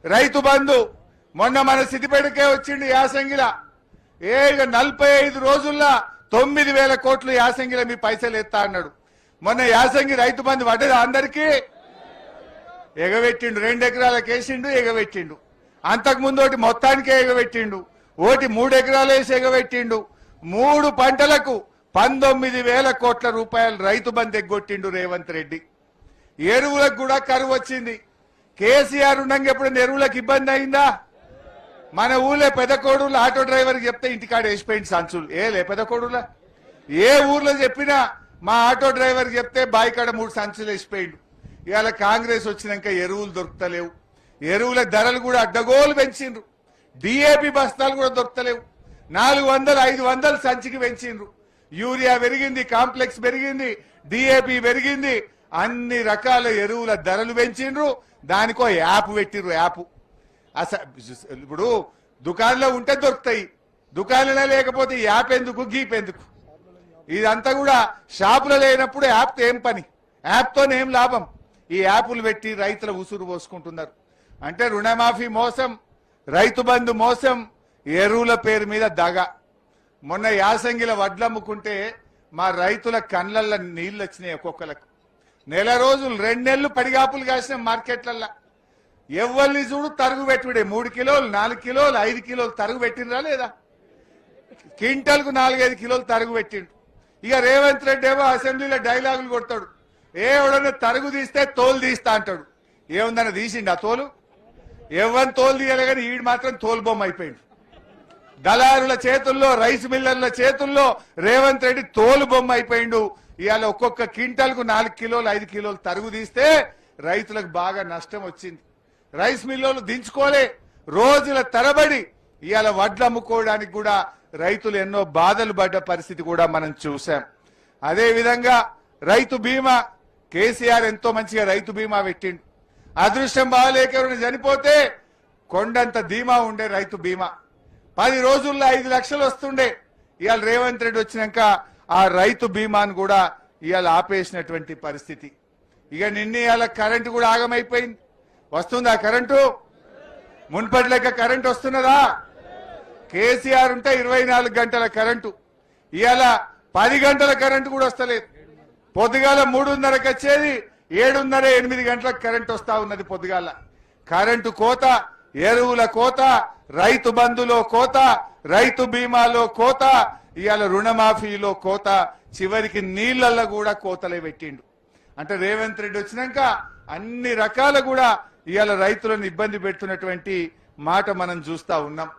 రైతు బంధు మొన్న మన సిద్దిపేటకే వచ్చిండు యాసంగిల 45 రోజుల్లో 9,000 కోట్లు యాసంగిల మీ పైసలు ఎత్తా అన్నాడు. మొన్న యాసంగి రైతు బంధు పడ్డది అందరికీ ఎగబెట్టిండు. 2 ఎకరాలకు వేసిండు ఎగబెట్టిండు. అంతకు ముందు ఒకటి మొత్తానికే ఎగబెట్టిండు. ఒకటి 3 ఎకరాలు వేసి ఎగబెట్టిండు. 3 పంటలకు 19,000 కోట్ల రూపాయలు రైతు బంధు ఎగ్గొట్టిండు రేవంత్ రెడ్డి. ఎరువులకు కూడా కరువు వచ్చింది. కేసీఆర్ ఉండగా ఎప్పుడైనా ఎరువులకు ఇబ్బంది అయిందా? మన ఊళ్ళో పెదకోడులో ఆటో డ్రైవర్కి చెప్తే ఇంటికాడ వేసిపోయింది సంచులు. ఏలే పెదకోడులా ఏ ఊర్లో చెప్పినా మా ఆటో డ్రైవర్కి చెప్తే బాయికాడ 3 సంచులు వేసిపోయిండు. ఇవాళ కాంగ్రెస్ వచ్చినాక ఎరువులు దొరుకుతలేవు. ఎరువుల ధరలు కూడా అడ్డగోలు పెంచిండ్రు. డిఏపి బస్తాలు కూడా దొరుకుతలేవు. 400, 500 సంచికి పెంచిండ్రు. యూరియా పెరిగింది, కాంప్లెక్స్ పెరిగింది, డిఏపి పెరిగింది. అన్ని రకాల ఎరువుల ధరలు పెంచిండ్రు. దానికో యాప్ పెట్టిర్రు. యాప్ ఇప్పుడు దుకాణంలో ఉంటే దొరుకుతాయి, దుకాణంలో లేకపోతే యాప్ ఎందుకు, గీప్ ఎందుకు? ఇదంతా కూడా షాపులో లేనప్పుడు యాప్తో ఏం పని? యాప్తోనేం లాభం? ఈ యాప్లు పెట్టి రైతుల ఉసురు పోసుకుంటున్నారు. అంటే రుణమాఫీ మోసం, రైతు బంధు మోసం, ఎరువుల పేరు మీద దగ. మొన్న యాసంగిల వడ్లమ్ముకుంటే మా రైతుల కళ్ళల్లో నీళ్లు వచ్చినాయి. ఒక్కొక్కలకు నెల రోజులు 2 నెలలు పడిగాపులు కాసిన మార్కెట్లల్లో ఎవరిని చూడు తరుగు పెట్టుడే. 3 కిలోలు, 4 కిలోలు, 5 కిలోలు తరుగు పెట్టినరా లేదా? క్వింటల్కు 4-5 కిలోలు తరుగు పెట్టిండు. ఇక రేవంత్ రెడ్డి ఏమో అసెంబ్లీలో డైలాగులు కొడతాడు. ఎవడన్నా తరుగు తీస్తే తోలు తీస్తా అంటాడు. ఏముందన్న తీసిండు ఆ తోలు? ఎవరిని తోలు తీయాలి కానీ ఈడు మాత్రం తోలు బొమ్మ అయిపోయింది. దళారుల చేతుల్లో, రైస్ మిల్లర్ల చేతుల్లో రేవంత్ రెడ్డి తోలు బొమ్మ అయిపోయిండు. ఇవాళ ఒక్కొక్క క్వింటల్కు 4 కిలోలు, 5 కిలోలు తరుగు తీస్తే రైతులకు బాగా నష్టం వచ్చింది. రైస్ మిల్లులు దించుకోలే. రోజుల తరబడి ఇవాళ వడ్లు అమ్ముకోవడానికి కూడా రైతులు ఎన్నో బాధలు పడ్డ పరిస్థితి కూడా మనం చూసాం. అదే విధంగా రైతు బీమా, కేసీఆర్ ఎంతో మంచిగా రైతు బీమా పెట్టిండు. అదృష్టం బాగాలేక ఎవరైనా చనిపోతే కొండంత ధీమా ఉండే రైతు బీమా. 10 రోజుల్లో 5 లక్షలు వస్తుండే. ఇవాళ రేవంత్ రెడ్డి వచ్చినాక ఆ రైతు బీమాను కూడా ఇవాళ ఆపేసినటువంటి పరిస్థితి. ఇక నిన్న ఇవాళ కరెంటు కూడా ఆగమైపోయింది. వస్తుందా కరెంటు? మున్పటి లెక్క కరెంటు వస్తున్నదా? కేసీఆర్ ఉంటే 24 గంటల కరెంటు. ఇవాళ 10 గంటల కరెంటు కూడా వస్తలేదు. పొద్దుగాల 3:30కి వచ్చేది 7:30, 8 గంటలకు కరెంటు వస్తా ఉన్నది. పొద్దుగాల కరెంటు కోత, ఎరువుల కోత, రైతు బంధులో కోత, రైతు బీమాలో కోత, ఇవాళ రుణమాఫీలో కోత, చివరికి నీళ్లలో కూడా కోతలే పెట్టిండు. అంటే రేవంత్ రెడ్డి వచ్చినాక అన్ని రకాల కూడా ఇవాళ రైతులను ఇబ్బంది పెడుతున్నటువంటి మాట మనం చూస్తా ఉన్నాం.